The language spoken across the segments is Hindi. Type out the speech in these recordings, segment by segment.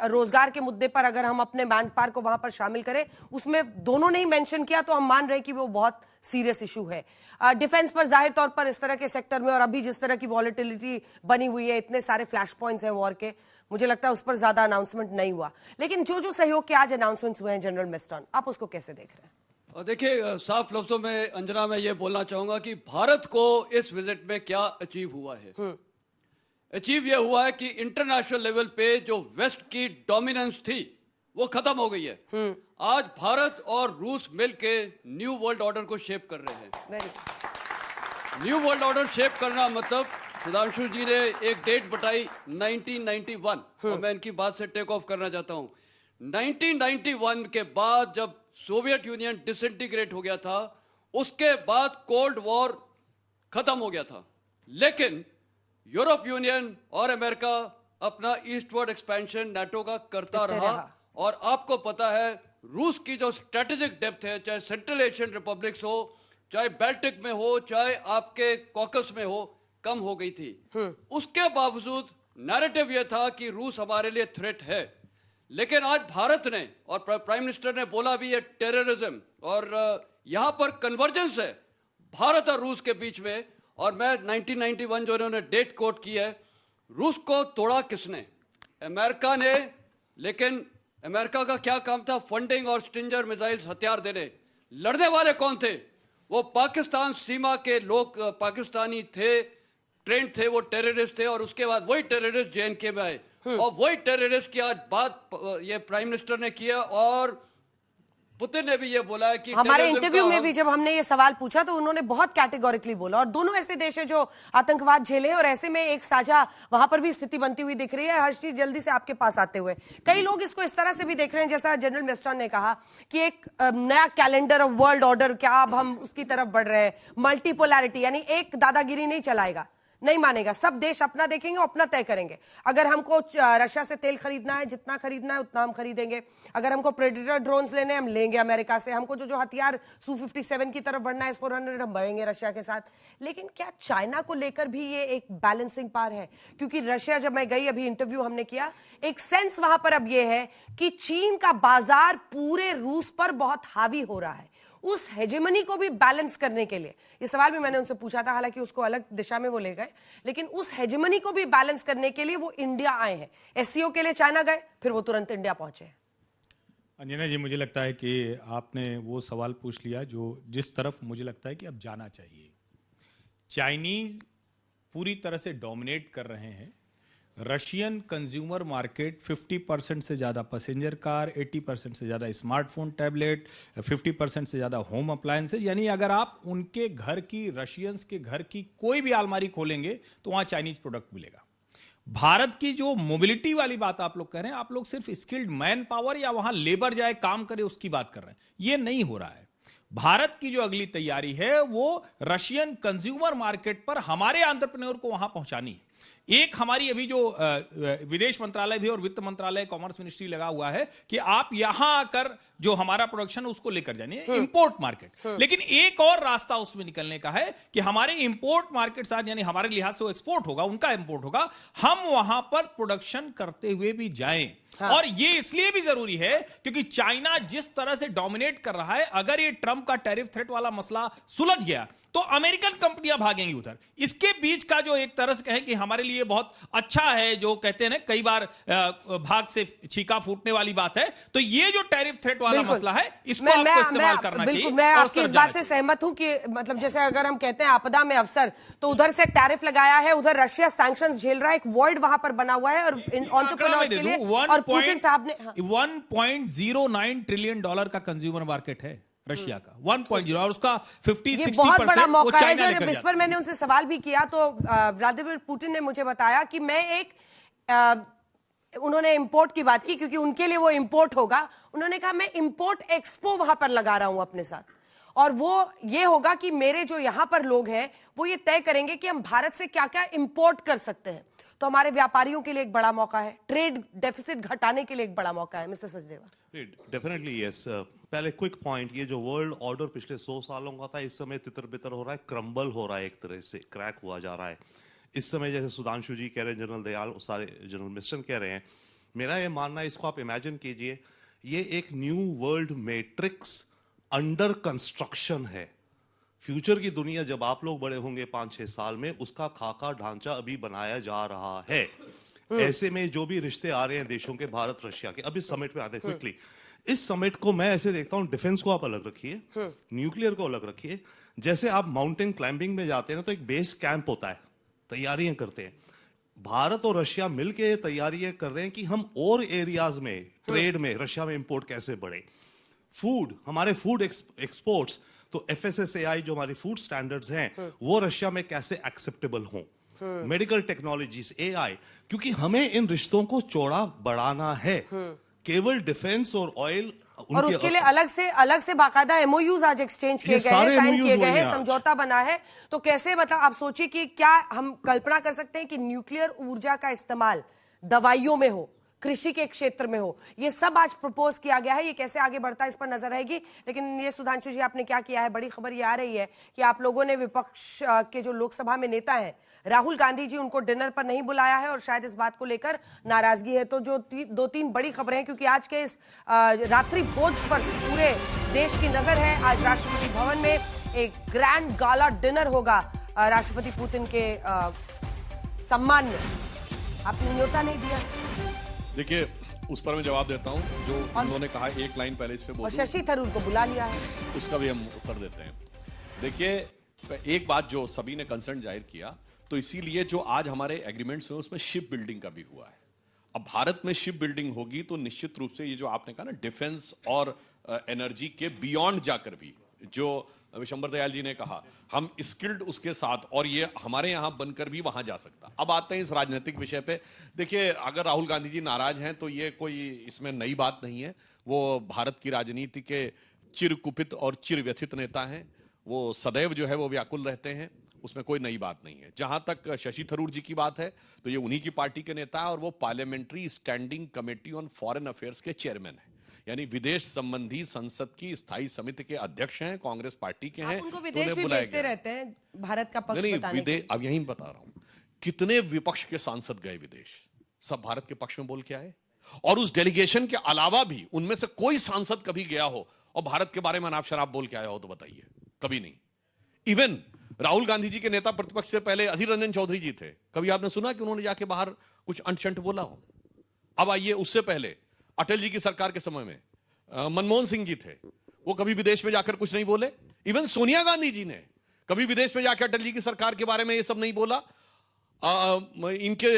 रोजगार के मुद्दे पर अगर हम अपने मैन पावर को वहां पर शामिल करें, उसमें दोनों ने ही मेंशन किया, तो हम मान रहे हैं कि वो बहुत सीरियस इशू है। डिफेंस पर जाहिर तौर पर इस तरह के सेक्टर में और अभी जिस तरह की वॉलेटिलिटी बनी हुई है, इतने सारे फ्लैश पॉइंट्स हैं वॉर के, मुझे लगता है उस पर ज्यादा अनाउंसमेंट नहीं हुआ। लेकिन जो जो सहयोग के आज अनाउंसमेंट्स हुए हैं जनरल मिस्टन, आप उसको कैसे देख रहे हैं? और देखिए, साफ लफ्जों में अंजना मैं ये बोलना चाहूंगा कि भारत को इस विजिट में क्या अचीव हुआ है। अचीव ये हुआ है कि इंटरनेशनल लेवल पे जो वेस्ट की डोमिनेंस थी वो खत्म हो गई है। आज भारत और रूस मिलके न्यू वर्ल्ड ऑर्डर को शेप कर रहे हैं। न्यू वर्ल्ड ऑर्डर शेप करना मतलब, सुधांशु जी ने एक डेट बताई 1991, और मैं इनकी बात से टेक ऑफ करना चाहता हूं। 1991 के बाद जब सोवियत यूनियन डिसइंटीग्रेट हो गया था, उसके बाद कोल्ड वॉर खत्म हो गया था, लेकिन यूरोप यूनियन और अमेरिका अपना ईस्टवर्ड एक्सपेंशन नाटो का करता रहा। और आपको पता है रूस की जो स्ट्रेटेजिक डेप्थ है, चाहे सेंट्रल एशियन रिपब्लिक्स हो, चाहे बाल्टिक में हो, चाहे आपके कॉकस में हो, कम हो गई थी। उसके बावजूद नैरेटिव यह था कि रूस हमारे लिए थ्रेट है। लेकिन आज भारत ने और प्राइम मिनिस्टर ने बोला भी है टेररिज्म, और यहां पर कन्वर्जेंस है भारत और रूस के बीच में। और मैं 1991 जो इन्होंने डेट कोट की है, रूस को तोड़ा किसने? अमेरिका ने। लेकिन अमेरिका का क्या काम था? फंडिंग और स्टिंजर मिसाइल्स हथियार देने। लड़ने वाले कौन थे? वो पाकिस्तान सीमा के लोग, पाकिस्तानी थे, ट्रेंड थे, वो टेररिस्ट थे। और उसके बाद वही टेररिस्ट JNK में आए, और वही टेररिस्ट की आज बात ये प्राइम मिनिस्टर ने किया, और पुतिन ने भी ये बोला है कि हमारे इंटरव्यू में भी जब हमने ये सवाल पूछा तो उन्होंने बहुत कैटेगोरिकली बोला। और दोनों ऐसे देश है जो आतंकवाद झेले, और ऐसे में एक साझा वहां पर भी स्थिति बनती हुई दिख रही है। हर चीज जल्दी से आपके पास आते हुए कई लोग इसको इस तरह से भी देख रहे हैं, जैसा जनरल मिस्टर ने कहा कि एक नया कैलेंडर ऑफ वर्ल्ड ऑर्डर, क्या अब हम उसकी तरफ बढ़ रहे हैं? मल्टीपोलैरिटी, यानी एक दादागिरी नहीं चलाएगा, नहीं मानेगा, सब देश अपना देखेंगे, अपना तय करेंगे। अगर हमको रशिया से तेल खरीदना है, जितना खरीदना है उतना हम खरीदेंगे। अगर हमको प्रेडेटर ड्रोन्स लेने हम लेंगे अमेरिका से। हमको जो जो हथियार Su-57 की तरफ बढ़ना है, S-400 हम बढ़ेंगे रशिया के साथ। लेकिन क्या चाइना को लेकर भी ये एक बैलेंसिंग पार है? क्योंकि रशिया, जब मैं गई, अभी इंटरव्यू हमने किया, एक सेंस वहां पर अब ये है कि चीन का बाजार पूरे रूस पर बहुत हावी हो रहा है। उस हेजेमनी को भी बैलेंस करने के लिए, ये सवाल भी मैंने उनसे पूछा था, हालांकि उसको अलग दिशा में वो ले गए, लेकिन उस हेजेमनी को भी बैलेंस करने के लिए वो इंडिया आए हैं। SCO के लिए चाइना गए, फिर वो तुरंत इंडिया पहुंचे। अंजना जी, मुझे लगता है कि आपने वो सवाल पूछ लिया जो जिस तरफ मुझे लगता है कि अब जाना चाहिए। चाइनीज पूरी तरह से डोमिनेट कर रहे हैं। रशियन कंज्यूमर मार्केट 50% से ज़्यादा पैसेंजर कार, 80% से ज़्यादा स्मार्टफोन, टैबलेट, 50% से ज़्यादा होम अप्लायंसेज, यानी अगर आप उनके घर की, रशियंस के घर की कोई भी अलमारी खोलेंगे तो वहाँ चाइनीज प्रोडक्ट मिलेगा। भारत की जो मोबिलिटी वाली बात आप लोग कह रहे हैं, आप लोग सिर्फ स्किल्ड मैन पावर या वहाँ लेबर जाए काम करे उसकी बात कर रहे हैं, ये नहीं हो रहा है। भारत की जो अगली तैयारी है वो रशियन कंज्यूमर मार्केट पर हमारे एंटरप्रेन्योर को वहां पहुंचानी है। एक हमारी अभी जो विदेश मंत्रालय भी और वित्त मंत्रालय, कॉमर्स मिनिस्ट्री लगा हुआ है कि आप यहां आकर जो हमारा प्रोडक्शन है उसको लेकर जाइए, इंपोर्ट मार्केट। लेकिन एक और रास्ता उसमें निकलने का है कि हमारे इंपोर्ट मार्केट साथ, यानी हमारे लिहाज से वो एक्सपोर्ट होगा, उनका इंपोर्ट होगा, हम वहां पर प्रोडक्शन करते हुए भी जाएं। और ये इसलिए भी जरूरी है क्योंकि चाइना जिस तरह से डोमिनेट कर रहा है, अगर ये ट्रंप का टैरिफ थ्रेट वाला मसला सुलझ गया तो अमेरिकन कंपनियां भागेंगी उधर। इसके बीच का जो एक तरह से कहें कि हमारे लिए बहुत अच्छा है, जो कहते हैं ना कई बार भाग से छीका फूटने वाली बात है, तो ये जो टैरिफ थ्रेट वाला मसला है इसको आपको इस्तेमाल करना चाहिए। मैं आपकी इस बात से सहमत हूं कि मतलब जैसे अगर हम कहते हैं आपदा में अवसर, तो उधर से टैरिफ लगाया है, उधर रशिया सैंक्शंस झेल रहा है, एक वॉइड वहां पर बना हुआ है और एंटरप्रेन्योर्स के लिए। और पुतिन साहब ने $1.09 ट्रिलियन का कंज्यूमर मार्केट है रशिया का, 1.0, और उसका 50-60% बहुत बड़ा मौका है। जब इस पर मैंने उनसे सवाल भी किया तो व्लादिमीर पुतिन ने मुझे बताया कि मैं एक उन्होंने इंपोर्ट की बात की क्योंकि उनके लिए वो इंपोर्ट होगा। उन्होंने कहा मैं इंपोर्ट एक्सपो वहां पर लगा रहा हूं अपने साथ, और वो ये होगा कि मेरे जो यहां पर लोग हैं वो ये तय करेंगे कि हम भारत से क्या क्या इंपोर्ट कर सकते हैं। तो हमारे व्यापारियों के लिए एक बड़ा मौका है, ट्रेड डेफिसिट घटाने के लिए एक बड़ा मौका है। मिस्टर सचदेवा। Definitely yes. पहले क्विक पॉइंट, ये जो वर्ल्ड ऑर्डर पिछले 100 सालों का था, इस समय तितर बितर हो रहा है, क्रम्बल हो रहा है, एक तरह से क्रैक हुआ जा रहा है। इस समय जैसे सुधांशु जी कह रहे हैं, जनरल दयाल, सारे जनरल मिस्टर कह रहे हैं मेरा ये मानना है, इसको आप इमेजिन कीजिए, ये एक new world matrix under construction है। फ्यूचर की दुनिया जब आप लोग बड़े होंगे 5-6 साल में, उसका खाका ढांचा अभी बनाया जा रहा है। ऐसे में जो भी रिश्ते आ रहे हैं देशों के, भारत रशिया के, अब इस समिट पे आते हैं क्विकली। इस समिट को मैं ऐसे देखता हूं, डिफेंस को आप अलग रखिए, न्यूक्लियर को अलग रखिए। जैसे आप माउंटेन क्लाइंबिंग में जाते हैं ना, तो एक बेस कैंप होता है, तैयारियां करते हैं। भारत और रशिया मिलकर तैयारियां कर रहे हैं कि हम और एरियाज में ट्रेड में रशिया में इंपोर्ट कैसे बढ़े। फूड, हमारे फूड एक्सपोर्ट्स, तो FSSAI जो हमारी फूड स्टैंडर्ड्स हैं, वो रशिया में कैसे एक्सेप्टेबल हों। मेडिकल टेक्नोलॉजीज, AI, क्योंकि हमें इन रिश्तों को चौड़ा बढ़ाना है। केवल डिफेंस और ऑयल, और उसके लिए अलग से बाकायदा MOUs आज एक्सचेंज किए गए हैं, साइन किए गए हैं, समझौता बना है। तो कैसे, मतलब आप सोचिए कि क्या हम कल्पना कर सकते हैं कि न्यूक्लियर ऊर्जा का इस्तेमाल दवाइयों में हो, कृषि के क्षेत्र में हो, ये सब आज प्रपोज किया गया है। ये कैसे आगे बढ़ता है इस पर नजर रहेगी। लेकिन ये सुधांशु जी, आपने क्या किया है, बड़ी खबर ये आ रही है कि आप लोगों ने विपक्ष के जो लोकसभा में नेता हैं राहुल गांधी जी, उनको डिनर पर नहीं बुलाया है और शायद इस बात को लेकर नाराजगी है। तो जो 2-3 बड़ी खबरें हैं, क्योंकि आज के इस रात्रि भोज पर पूरे देश की नजर है। आज राष्ट्रपति भवन में एक ग्रैंड गाला डिनर होगा राष्ट्रपति पुतिन के सम्मान में। आपने न्योता नहीं दिया। देखिए, उस पर मैं जवाब देता हूं। जो उन्होंने कहा, एक लाइन पहले इस पे बोल और शशि थरूर को बुला लिया है, उसका भी हम उत्तर देते हैं। देखिए, एक बात जो सभी ने कंसर्न जाहिर किया, तो इसीलिए जो आज हमारे एग्रीमेंट्स हुए उसमें शिप बिल्डिंग का भी हुआ है। अब भारत में शिप बिल्डिंग होगी तो निश्चित रूप से ये जो आपने कहा ना, डिफेंस और एनर्जी के बियॉन्ड जाकर भी, जो विशंबर दयाल जी ने कहा, हम स्किल्ड उसके साथ, और ये हमारे यहाँ बनकर भी वहां जा सकता। अब आते हैं इस राजनीतिक विषय पे। देखिए, अगर राहुल गांधी जी नाराज हैं तो ये कोई इसमें नई बात नहीं है। वो भारत की राजनीति के चिर कुपित और चिर व्यथित नेता हैं। वो सदैव जो है वो व्याकुल रहते हैं, उसमें कोई नई बात नहीं है। जहां तक शशि थरूर जी की बात है, तो ये उन्हीं की पार्टी के नेता है और वो parliamentary standing committee on foreign affairs के चेयरमैन है, यानी विदेश संबंधी संसद की स्थायी समिति के अध्यक्ष हैं, कांग्रेस पार्टी के हैं। आप उनको विदेश भी भेजते रहते हैं भारत का पक्ष बताने के लिए। अब यही बता रहा हूं, कितने विपक्ष के सांसद गए विदेश, सब भारत के पक्ष में बोल के आए। और उस डेलीगेशन के अलावा भी उनमें से कोई सांसद कभी गया हो और भारत के बारे में अनाप शनाप बोल के आया हो तो बताइए, कभी नहीं। इवन राहुल गांधी जी के नेता प्रतिपक्ष से पहले अधीर रंजन चौधरी जी थे, कभी आपने सुना कि उन्होंने जाके बाहर कुछ अंट-शंट बोला हो? अब आइए, उससे पहले अटल जी की सरकार के समय में मनमोहन सिंह जी थे, वो कभी विदेश में जाकर कुछ नहीं बोले। इवन सोनिया गांधी जी ने कभी विदेश में जाकर अटल जी की सरकार के बारे में ये सब नहीं बोला। इनके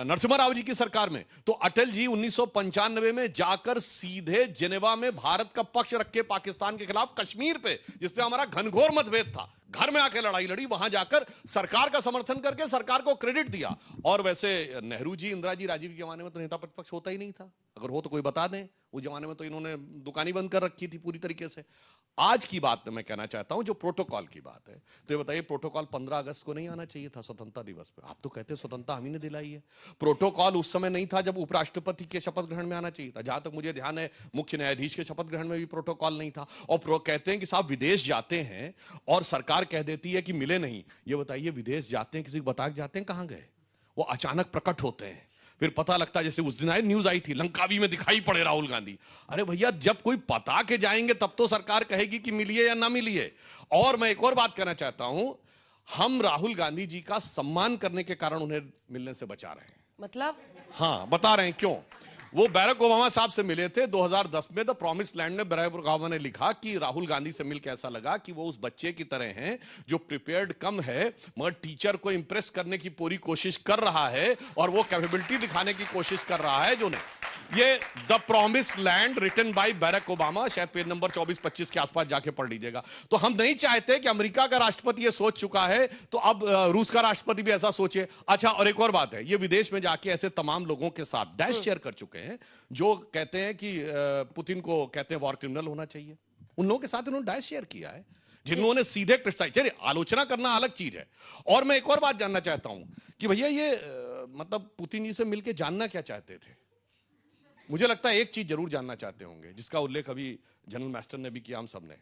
नरसिम्हा राव जी की सरकार में तो अटल जी 1995 में जाकर सीधे जेनेवा में भारत का पक्ष रख के पाकिस्तान के खिलाफ कश्मीर पे, जिसपे हमारा घनघोर मतभेद था, घर में आके लड़ाई लड़ी, वहां जाकर सरकार का समर्थन करके सरकार को क्रेडिट दिया। और वैसे नेहरू जी, इंदिरा जी, राजीव के जमाने में तो नेता प्रतिपक्ष होता ही नहीं था। अगर हो तो कोई बता दें। उस जमाने में तो इन्होंने दुकानी बंद कर रखी थी पूरी तरीके से। आज की बात मैं कहना चाहता हूं, जो प्रोटोकॉल की बात है, तो ये बताइए, प्रोटोकॉल 15 अगस्त को नहीं आना चाहिए था स्वतंत्रता दिवस पे? आप तो कहते हैं स्वतंत्रता हम ही ने दिलाई है। प्रोटोकॉल उस समय नहीं था जब उपराष्ट्रपति के शपथ ग्रहण में आना चाहिए था। जहां तक मुझे ध्यान है, मुख्य न्यायाधीश के शपथ ग्रहण में भी प्रोटोकॉल नहीं था। और कहते हैं कि साहब विदेश जाते हैं और सरकार कह देती है कि मिले नहीं। ये बताइए, विदेश जाते हैं, किसी को बता के जाते हैं, कहां गए? वो अचानक प्रकट होते हैं, फिर पता लगता है। जैसे उस दिन न्यूज आई थी, लंकावी में दिखाई पड़े राहुल गांधी। अरे भैया, जब कोई पता के जाएंगे तब तो सरकार कहेगी कि मिलिए या ना मिलिए। और मैं एक और बात कहना चाहता हूं, हम राहुल गांधी जी का सम्मान करने के कारण उन्हें मिलने से बचा रहे हैं। मतलब? हाँ, बता रहे हैं क्यों। वो बैरक ओबामा साहब से मिले थे 2010 में। द प्रॉमिस लैंड में बैरक ओबामा ने लिखा कि राहुल गांधी से मिलकर ऐसा लगा कि वो उस बच्चे की तरह हैं जो प्रिपेयर्ड कम है मगर टीचर को इंप्रेस करने की पूरी कोशिश कर रहा है और वो कैपेबिलिटी दिखाने की कोशिश कर रहा है जो नहीं। ये the promise land written by Barack Obama, शायद पेज नंबर 24-25 के आसपास जाके पढ़ लीजिएगा। तो हम नहीं चाहते कि अमेरिका का राष्ट्रपति ये सोच चुका है तो अब रूस का राष्ट्रपति भी ऐसा सोचे। अच्छा, और एक और बात है, ये विदेश में जाके ऐसे तमाम लोगों के साथ डैश शेयर कर चुके हैं जो कहते हैं कि पुतिन को कहते हैं वॉर क्रिमिनल होना चाहिए। उन लोगों के साथ उन्होंने डैश शेयर किया है जिन्होंने सीधे क्रिटिसाइज। चलिए, आलोचना करना अलग चीज है। और मैं एक और बात जानना चाहता हूं कि भैया ये मतलब पुतिन जी से मिलकर जानना क्या चाहते थे? मुझे लगता है एक चीज जरूर जानना चाहते होंगे, जिसका उल्लेख अभी जनरल मास्टर ने भी किया, हम सब ने।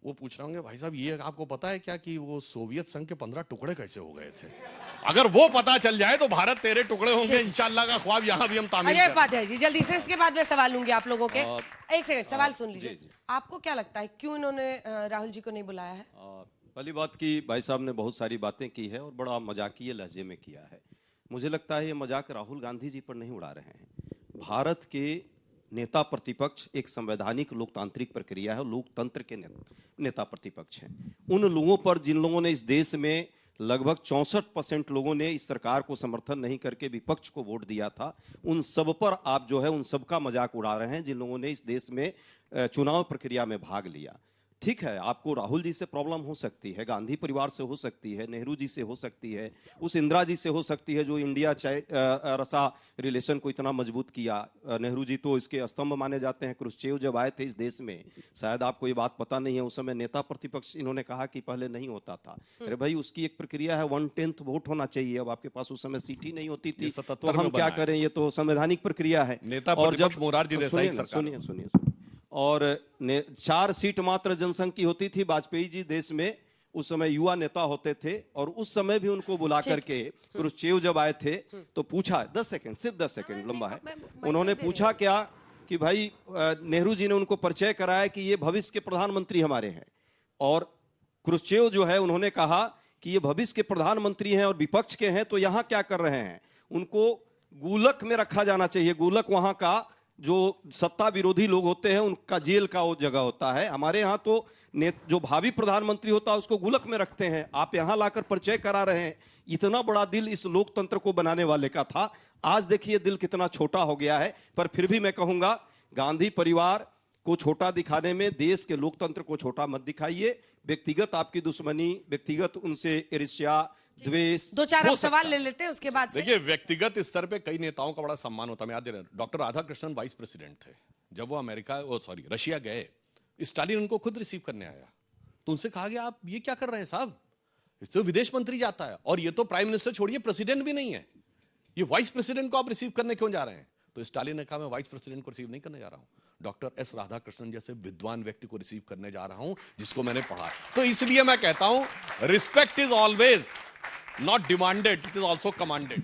वो पूछ रहे होंगे भाई साहब ये आपको पता है क्या कि वो सोवियत संघ के 15 टुकड़े कैसे हो गए थे? अगर वो पता चल जाए तो भारत 13 टुकड़े होंगे इंशाल्लाह का ख्वाब यहां भी हम तामील अजय करें। उपाध्याय जी, जल्दी से इसके बाद मैं सवाल लूंगी आप लोगों के। एक सेकंड, सवाल सुन लीजिए। आपको क्या लगता है क्यों इन्होंने राहुल जी को नहीं बुलाया है? पहली बात कि भाई साहब ने बहुत सारी बातें की है और बड़ा मजाकिया लहजे में किया है। मुझे लगता है ये मजाक राहुल गांधी जी पर नहीं उड़ा रहे हैं। भारत के नेता प्रतिपक्ष एक संवैधानिक लोकतांत्रिक प्रक्रिया है, लोकतंत्र के नेता प्रतिपक्ष हैं। उन लोगों पर जिन लोगों ने इस देश में लगभग 64% लोगों ने इस सरकार को समर्थन नहीं करके विपक्ष को वोट दिया था, उन सब पर आप जो है उन सब का मजाक उड़ा रहे हैं जिन लोगों ने इस देश में चुनाव प्रक्रिया में भाग लिया। ठीक है, आपको राहुल जी से प्रॉब्लम हो सकती है, गांधी परिवार से हो सकती है, नेहरू जी से हो सकती है, उस इंदिरा जी से हो सकती है जो इंडिया रसा रिलेशन को इतना मजबूत किया। नेहरू जी तो इसके स्तंभ माने जाते हैं। क्रुश्चेव जब आए थे इस देश में, शायद आपको ये बात पता नहीं है, उस समय नेता प्रतिपक्ष इन्होंने कहा कि पहले नहीं होता था। अरे भाई, उसकी एक प्रक्रिया है, 1/10 वोट होना चाहिए। अब आपके पास उस समय सीट ही नहीं होती थी, तो हम क्या करें, ये तो संवैधानिक प्रक्रिया है। नेता प्रतिपक्ष मोरारजी देसाई सरकार। सुनिए, और 4 सीट मात्र जनसंघ की होती थी। वाजपेयी जी देश में उस समय युवा नेता होते थे और उस समय भी उनको बुला करके क्रुश्चेव जब आए थे तो पूछा, 10 सेकंड, सिर्फ 10 सेकंड लंबा है, उन्होंने पूछा क्या कि भाई नेहरू जी ने उनको परिचय कराया कि ये भविष्य के प्रधानमंत्री हमारे हैं, और क्रुश्चेव जो है उन्होंने कहा कि ये भविष्य के प्रधानमंत्री हैं और विपक्ष के हैं, तो यहाँ क्या कर रहे हैं? उनको गुलक में रखा जाना चाहिए। गुलक वहां का जो सत्ता विरोधी लोग होते हैं उनका जेल का वो जगह होता है। हमारे यहाँ तो जो भावी प्रधानमंत्री होता है उसको गुलक में रखते हैं। आप यहाँ लाकर परिचय करा रहे हैं। इतना बड़ा दिल इस लोकतंत्र को बनाने वाले का था, आज देखिए दिल कितना छोटा हो गया है। पर फिर भी मैं कहूंगा, गांधी परिवार को छोटा दिखाने में देश के लोकतंत्र को छोटा मत दिखाइए। व्यक्तिगत आपकी दुश्मनी, व्यक्तिगत उनसे ईर्ष्या, द्वेष, 2-4 आप सवाल ले लेते हैं उसके बाद से। देखिए, व्यक्तिगत स्तर पे कई नेताओं का बड़ा सम्मान होता है। मैं याद दे रहा हूं, डॉक्टर राधाकृष्णन वाइस प्रेसिडेंट थे। जब वो रशिया गए, स्टालिन उनको खुद रिसीव करने आया, तो उनसे कहा गया आप ये क्या कर रहे हैं साहब, तो विदेश मंत्री जाता है और ये तो प्राइम मिनिस्टर छोड़िए प्रेसिडेंट भी नहीं है, ये वाइस प्रेसिडेंट को आप रिसीव करने क्यों जा रहे हैं? तो स्टालिन ने कहा मैं वाइस प्रेसिडेंट को रिसीव नहीं करने जा रहा हूं, डॉक्टर एस राधाकृष्णन जैसे विद्वान व्यक्ति को रिसीव करने जा रहा हूं जिसको मैंने पढ़ा। तो इसलिए मैं कहता हूं, respect is always not demanded, it is also commanded.